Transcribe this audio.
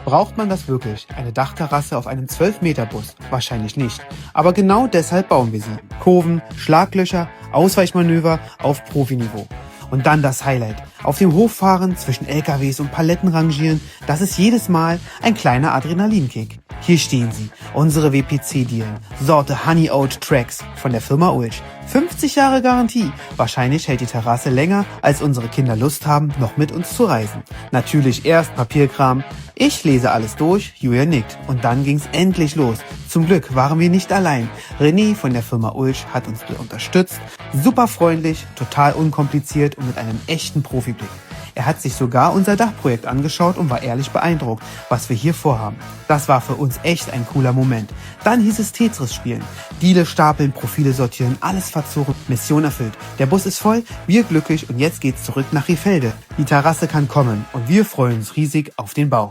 Braucht man das wirklich? Eine Dachterrasse auf einem 12-Meter-Bus? Wahrscheinlich nicht. Aber genau deshalb bauen wir sie. Kurven, Schlaglöcher, Ausweichmanöver auf Profiniveau. Und dann das Highlight. Auf dem Hof fahren, zwischen LKWs und Paletten rangieren, das ist jedes Mal ein kleiner Adrenalinkick. Hier stehen sie, unsere WPC-Dielen, Sorte Honey Oat Tracks von der Firma Ulch. 50 Jahre Garantie. Wahrscheinlich hält die Terrasse länger, als unsere Kinder Lust haben, noch mit uns zu reisen. Natürlich erst Papierkram. Ich lese alles durch, Julia nickt. Und dann ging's endlich los. Zum Glück waren wir nicht allein. René von der Firma Ulch hat uns unterstützt. Super freundlich, total unkompliziert und mit einem echten Profiblick. Er hat sich sogar unser Dachprojekt angeschaut und war ehrlich beeindruckt, was wir hier vorhaben. Das war für uns echt ein cooler Moment. Dann hieß es Tetris spielen. Diele stapeln, Profile sortieren, alles verzogen, Mission erfüllt. Der Bus ist voll, wir glücklich und jetzt geht's zurück nach Rehfelde. Die Terrasse kann kommen und wir freuen uns riesig auf den Bau.